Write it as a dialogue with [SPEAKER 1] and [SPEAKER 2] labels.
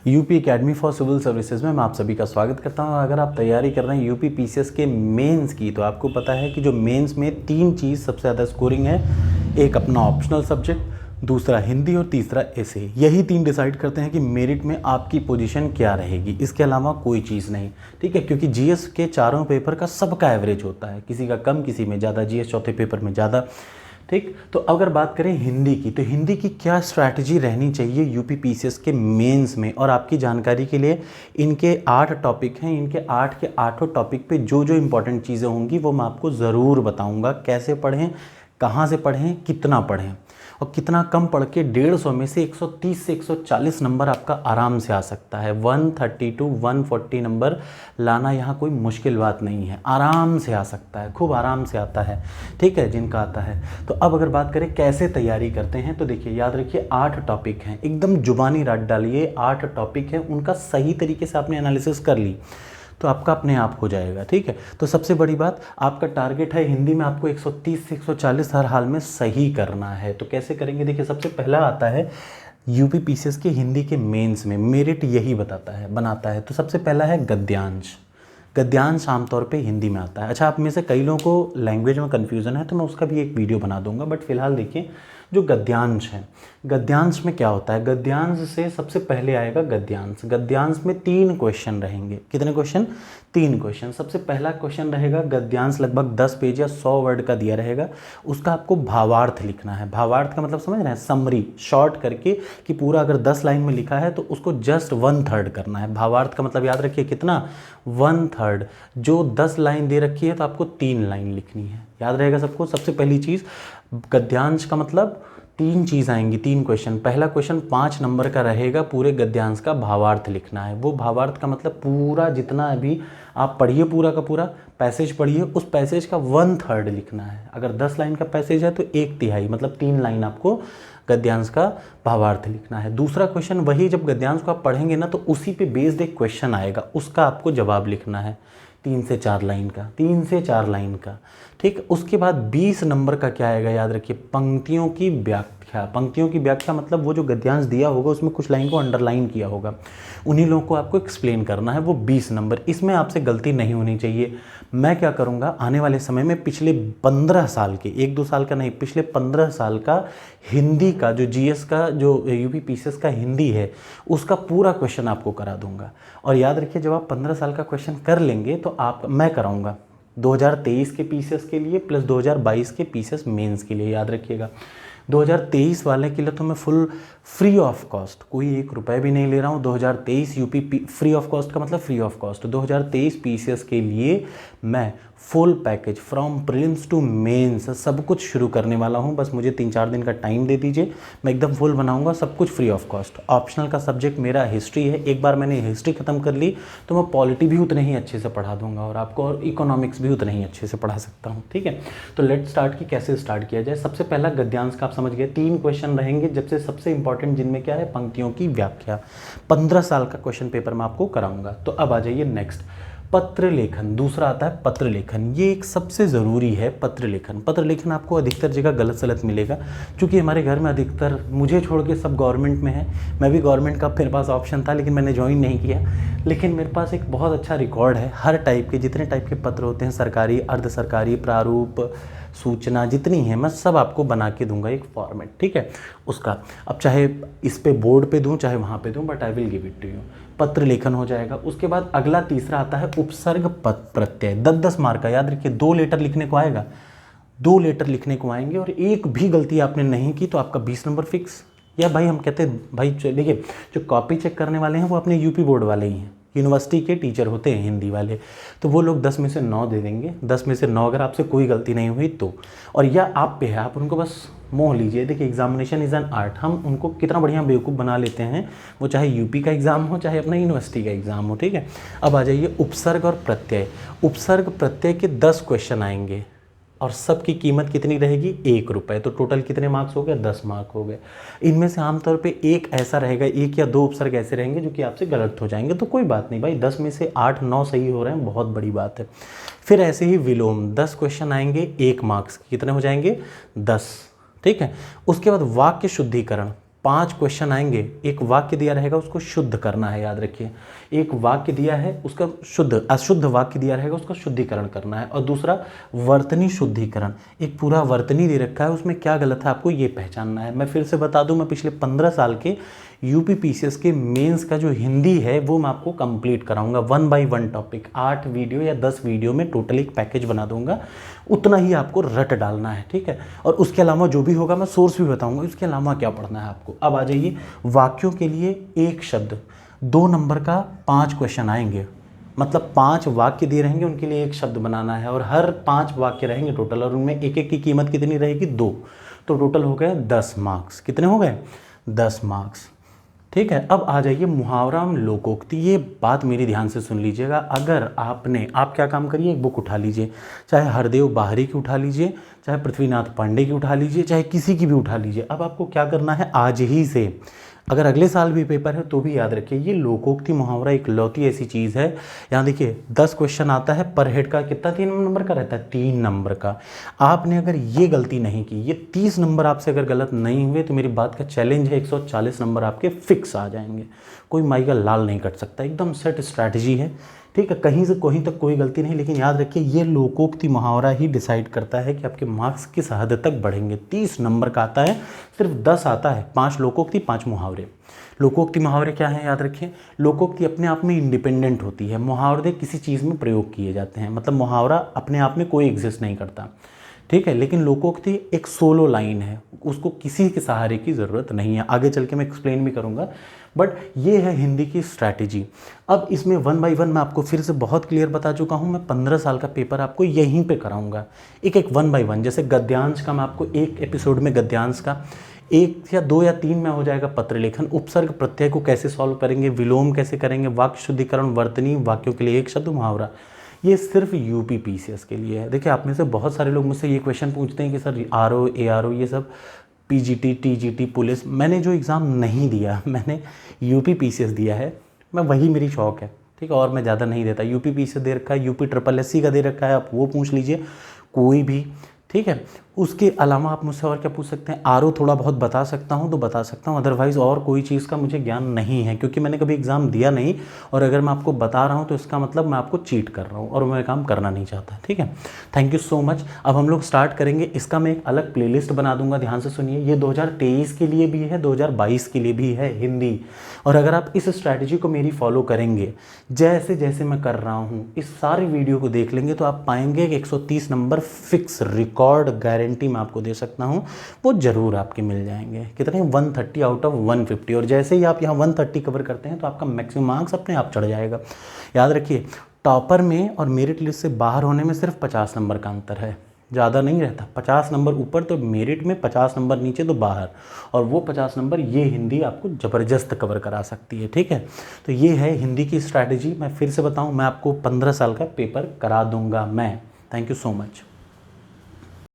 [SPEAKER 1] UP academy for civil services में मैं आप सभी का स्वागत करता हूं। अगर आप तैयारी कर रहे हैं यूपी पीसीएस के मेंस की, तो आपको पता है कि जो मेंस में तीन चीज़ सबसे ज़्यादा स्कोरिंग है। एक अपना ऑप्शनल सब्जेक्ट, दूसरा हिंदी और तीसरा एसे। यही तीन डिसाइड करते हैं कि मेरिट में आपकी पोजीशन क्या रहेगी, इसके अलावा कोई चीज़ नहीं। ठीक है, क्योंकि जीएस के चारों पेपर का सबका एवरेज होता है, किसी का कम किसी में ज़्यादा, जीएस चौथे पेपर में ज़्यादा। ठीक, तो अगर बात करें हिंदी की, तो हिंदी की क्या स्ट्रैटेजी रहनी चाहिए यूपी पीसीएस के मेंस में। और आपकी जानकारी के लिए इनके 8 टॉपिक हैं, इनके 8 के 8 टॉपिक पे जो जो इंपॉर्टेंट चीज़ें होंगी वो मैं आपको ज़रूर बताऊंगा। कैसे पढ़ें, कहाँ से पढ़ें, कितना पढ़ें, और कितना कम पढ़ के 150 में से 130 से 140 नंबर आपका आराम से आ सकता है। 130 to 140 नंबर लाना यहाँ कोई मुश्किल बात नहीं है, आराम से आ सकता है, खूब आराम से आता है। ठीक है, जिनका आता है। तो अब अगर बात करें कैसे तैयारी करते हैं, तो देखिए याद रखिए 8 टॉपिक हैं, एकदम जुबानी रट डालिए। 8 टॉपिक हैं, उनका सही तरीके से आपने एनालिसिस कर ली तो आपका अपने आप हो जाएगा। ठीक है, तो सबसे बड़ी बात, आपका टारगेट है हिंदी में आपको 130 से 140 हर हाल में सही करना है। तो कैसे करेंगे, देखिए सबसे पहला आता है यूपी पीसीएस के हिंदी के मेंस में मेरिट यही बनाता है। तो सबसे पहला है गद्यांश। गद्यांश आमतौर पे हिंदी में आता है। अच्छा, आप में से कई लोगों को लैंग्वेज में कन्फ्यूज़न है, तो मैं उसका भी एक वीडियो बना दूंगा। बट फिलहाल देखिए जो गद्यांश है, गद्यांश में क्या होता है, गद्यांश से सबसे पहले आएगा गद्यांश। गद्यांश में 3 क्वेश्चन रहेंगे। कितने क्वेश्चन? 3 क्वेश्चन। सबसे पहला क्वेश्चन रहेगा गद्यांश, लगभग 10 पेज या 100 वर्ड का दिया रहेगा। उसका आपको भावार्थ लिखना है। भावार्थ का मतलब समझ रहे हैं, समरी शॉर्ट करके, कि पूरा अगर 10 लाइन में लिखा है तो उसको जस्ट 1/3 करना है। भावार्थ का मतलब याद रखिए कितना, 1/3। जो 10 लाइन दे रखी है तो आपको 3 लाइन लिखनी है। याद रहेगा सबको। सबसे पहली चीज़, गद्यांश का मतलब 3 चीज़ आएंगी, 3 क्वेश्चन। पहला क्वेश्चन 5 नंबर का रहेगा, पूरे गद्यांश का भावार्थ लिखना है। वो भावार्थ का मतलब पूरा जितना अभी आप पढ़िए, पूरा का पूरा पैसेज पढ़िए, उस पैसेज का 1/3 लिखना है। अगर 10 लाइन का पैसेज है तो 1/3 मतलब 3 लाइन आपको गद्यांश का भावार्थ लिखना है। दूसरा क्वेश्चन, वही जब गद्यांश को आप पढ़ेंगे ना, तो उसी पे बेस्ड एक क्वेश्चन आएगा, उसका आपको जवाब लिखना है 3 से 4 लाइन का, 3 से 4 लाइन का। ठीक, उसके बाद 20 नंबर का क्या आएगा, याद रखिए, पंक्तियों की व्याख्या। पंक्तियों की व्याख्या मतलब वो जो गद्यांश दिया होगा उसमें कुछ लाइन को अंडरलाइन किया होगा, उन्हीं लोगों को आपको एक्सप्लेन करना है। वो 20 नंबर। इसमें आपसे गलती नहीं होनी चाहिए। मैं क्या करूँगा, आने वाले समय में पिछले 15 साल के, 1-2 साल का नहीं, पिछले 15 साल का हिंदी का जो जीएस का, जो यूपी पीसीएस का हिंदी है, उसका पूरा क्वेश्चन आपको करा दूंगा। और याद रखिए, जब आप 15 साल का क्वेश्चन कर लेंगे तो मैं कराऊंगा 2023 के पीसीएस के लिए प्लस 2022 के पीसीएस मेंस के लिए। याद रखिएगा 2023 वाले के लिए तो मैं फुल फ्री ऑफ कॉस्ट, कोई 1 रुपये भी नहीं ले रहा हूँ। 2023 यूपी फ्री ऑफ कॉस्ट का मतलब फ्री ऑफ कॉस्ट। 2023 पीसीएस के लिए मैं full package from prelims to mains सब कुछ शुरू करने वाला हूँ। बस मुझे 3-4 दिन का टाइम दे दीजिए, मैं एकदम फुल बनाऊंगा, सब कुछ फ्री ऑफ कॉस्ट। ऑप्शनल का सब्जेक्ट मेरा हिस्ट्री है। एक बार मैंने हिस्ट्री खत्म कर ली तो मैं पॉलिटी भी उतने ही अच्छे से पढ़ा दूंगा और आपको, और इकोनॉमिक्स भी उतने ही अच्छे से पढ़ा सकता हूँ। ठीक है, तो लेट स्टार्ट की कैसे स्टार्ट किया जाए। सबसे पहला गद्यांश का आप समझ गए, 3 क्वेश्चन रहेंगे, जब से सबसे इंपॉर्टेंट जिनमें क्या है, पंक्तियों की व्याख्या। 15 साल का क्वेश्चन पेपर मैं आपको कराऊंगा। तो अब आ जाइए नेक्स्ट, पत्र लेखन। दूसरा आता है पत्र लेखन। ये एक सबसे ज़रूरी है पत्र लेखन। पत्र लेखन आपको अधिकतर जगह गलत सलत मिलेगा, क्योंकि हमारे घर में अधिकतर, मुझे छोड़ के सब गवर्नमेंट में है। मैं भी गवर्नमेंट का मेरे पास ऑप्शन था, लेकिन मैंने ज्वाइन नहीं किया। लेकिन मेरे पास एक बहुत अच्छा रिकॉर्ड है, हर टाइप के, जितने टाइप के पत्र होते हैं, सरकारी, अर्ध सरकारी, प्रारूप, सूचना, जितनी है मैं सब आपको बना के दूंगा एक फॉर्मेट। ठीक है, उसका अब चाहे इस पे बोर्ड पे दूं चाहे वहाँ पे दूं, but I will give it to you. पत्र लेखन हो जाएगा। उसके बाद अगला तीसरा आता है उपसर्ग प्रत्यय। 10-10 मार्क का। याद रखिए 2 लेटर लिखने को आएगा, 2 लेटर लिखने को आएंगे, और एक भी गलती आपने नहीं की तो आपका 20 नंबर फिक्स। या भाई हम कहते हैं, भाई देखिए जो कॉपी चेक करने वाले हैं वो अपने यूपी बोर्ड वाले ही हैं, यूनिवर्सिटी के टीचर होते हैं हिंदी वाले, तो वो लोग 10 में से 9 दे देंगे। 10 में से 9 अगर आपसे कोई गलती नहीं हुई तो, और या आप पे है, आप उनको बस मोह लीजिए। देखिए एग्जामिनेशन इज़ एन आर्ट, हम उनको कितना बढ़िया बेवकूफ़ बना लेते हैं, वो चाहे यूपी का एग्ज़ाम हो चाहे अपना यूनिवर्सिटी का एग्ज़ाम हो। ठीक है, अब आ जाइए उपसर्ग और प्रत्यय। उपसर्ग प्रत्यय के 10 क्वेश्चन आएंगे और सबकी कीमत कितनी रहेगी, 1 रुपये। तो टोटल कितने मार्क्स हो गए, 10 मार्क हो गए। इनमें से आमतौर पे एक ऐसा रहेगा, 1 या 2 उपसर्ग ऐसे रहेंगे जो कि आपसे गलत हो जाएंगे, तो कोई बात नहीं भाई, 10 में से 8-9 सही हो रहे हैं, बहुत बड़ी बात है। फिर ऐसे ही विलोम, 10 क्वेश्चन आएंगे, 1 मार्क्स, कितने हो जाएंगे, 10। ठीक है, उसके बाद वाक्य शुद्धिकरण, 5 क्वेश्चन आएंगे, एक वाक्य दिया रहेगा उसको शुद्ध करना है, याद रखिए। एक वाक्य दिया है उसका अशुद्ध वाक्य दिया रहेगा उसका शुद्धिकरण करना है। और दूसरा वर्तनी शुद्धिकरण, एक पूरा वर्तनी दे रखा है उसमें क्या गलत है आपको ये पहचानना है। मैं फिर से बता दूं, मैं पिछले 15 साल के यूपी पीसीएस के मेंस का जो हिंदी है वो मैं आपको कंप्लीट कराऊंगा 1 बाय 1 टॉपिक, 8 वीडियो या 10 वीडियो में टोटल एक पैकेज बना दूंगा। उतना ही आपको रट डालना है, ठीक है। और उसके अलावा जो भी होगा मैं सोर्स भी बताऊंगा, उसके अलावा क्या पढ़ना है आपको। अब आ जाइए वाक्यों के लिए एक शब्द, 2 नंबर का 5 क्वेश्चन आएंगे, मतलब 5 वाक्य दिए रहेंगे उनके लिए एक शब्द बनाना है और हर 5 वाक्य रहेंगे टोटल और उनमें एक एक की कीमत कितनी रहेगी 2, तो टोटल हो गए 10 मार्क्स। कितने हो गए 10 मार्क्स, ठीक है। अब आ जाइए मुहावरा एवं लोकोक्ति, ये बात मेरी ध्यान से सुन लीजिएगा। अगर आप क्या काम करिए, एक बुक उठा लीजिए, चाहे हरदेव बाहरी की उठा लीजिए, चाहे पृथ्वीनाथ पांडे की उठा लीजिए, चाहे किसी की भी उठा लीजिए। अब आपको क्या करना है आज ही से, अगर अगले साल भी पेपर है तो भी याद रखिए ये लोकोक्ति मुहावरा एक लौती ऐसी चीज़ है। यहाँ देखिए 10 क्वेश्चन आता है पर हेड का, कितना 3 नंबर का रहता है, 3 नंबर का। आपने अगर ये गलती नहीं की, ये 30 नंबर आपसे अगर गलत नहीं हुए तो मेरी बात का चैलेंज है 140 नंबर आपके फिक्स आ जाएंगे। कोई माई का लाल नहीं कट सकता, एकदम सेट स्ट्रैटेजी है, ठीक है। कहीं से कहीं तक कोई गलती नहीं, लेकिन याद रखिए ये लोकोक्ति मुहावरा ही डिसाइड करता है कि आपके मार्क्स किस हद तक बढ़ेंगे। 30 नंबर का आता है, सिर्फ 10 आता है, 5 लोकोक्ति 5 मुहावरे। लोकोक्ति मुहावरे क्या है याद रखिए, लोकोक्ति अपने आप में इंडिपेंडेंट होती है, मुहावरे किसी चीज़ में प्रयोग किए जाते हैं, मतलब मुहावरा अपने आप में कोई एग्जिस्ट नहीं करता, ठीक है। लेकिन लोकोक्ति एक सोलो लाइन है, उसको किसी के सहारे की ज़रूरत नहीं है। आगे चल के मैं एक्सप्लेन भी करूँगा, बट ये है हिंदी की स्ट्रैटेजी। अब इसमें 1 बाय 1 मैं आपको फिर से बहुत क्लियर बता चुका हूँ, मैं 15 साल का पेपर आपको यहीं पे कराऊंगा, एक 1 बाय 1। जैसे गद्यांश का मैं आपको एक एपिसोड में गद्यांश का 1 या 2 या 3 में हो जाएगा पत्र लेखन, उपसर्ग प्रत्यय को कैसे सॉल्व करेंगे, विलोम कैसे करेंगे, वाक्य शुद्धिकरण, वर्तनी, वाक्यों के लिए एक शब्द, मुहावरा। ये सिर्फ यूपी पीसीएस के लिए है। देखिए आप में से बहुत सारे लोग मुझसे ये क्वेश्चन पूछते हैं कि सर आरओ एआरओ ये सब पीजीटी टीजीटी पुलिस, मैंने जो एग्ज़ाम नहीं दिया, मैंने यूपी पीसीएस दिया है, मैं वही मेरी शौक है, ठीक है। और मैं ज़्यादा नहीं देता। यूपी पीसीएस दे रखा है, यूपी ट्रिपल एससी का दे रखा है, आप वो पूछ लीजिए कोई भी, ठीक है। उसके अलावा आप मुझसे और क्या पूछ सकते हैं, आरओ थोड़ा बहुत बता सकता हूँ तो बता सकता हूँ, अदरवाइज़ और कोई चीज़ का मुझे ज्ञान नहीं है, क्योंकि मैंने कभी एग्ज़ाम दिया नहीं। और अगर मैं आपको बता रहा हूँ तो इसका मतलब मैं आपको चीट कर रहा हूँ और मैं काम करना नहीं चाहता, ठीक है। Thank you so much. अब हम लोग स्टार्ट करेंगे, इसका मैं एक अलग प्लेलिस्ट बना दूंगा, ध्यान से सुनिए। ये 2023 के लिए भी है, 2022 के लिए भी है हिंदी। और अगर आप इस स्ट्रैटेजी को मेरी फॉलो करेंगे, जैसे जैसे मैं कर रहा हूँ, इस सारे वीडियो को देख लेंगे, तो आप पाएंगे कि 130 नंबर फिक्स रिकॉर्ड गारंटी मैं आपको दे सकता हूँ, वो ज़रूर आपके मिल जाएंगे। कितने 130 आउट ऑफ 150। और जैसे ही आप यहाँ 130 कवर करते हैं तो आपका मैक्सिमम मार्क्स अपने आप चढ़ जाएगा। याद रखिए टॉपर में और मेरिट लिस्ट से बाहर होने में सिर्फ 50 नंबर का अंतर है, ज़्यादा नहीं रहता। 50 नंबर ऊपर तो मेरिट में, 50 नंबर नीचे तो बाहर, और वो 50 नंबर ये हिंदी आपको ज़बरदस्त कवर करा सकती है, ठीक है। तो ये है हिंदी की स्ट्रैटेजी। मैं फिर से बताऊं, मैं आपको 15 साल का पेपर करा दूंगा मैं। Thank you so much.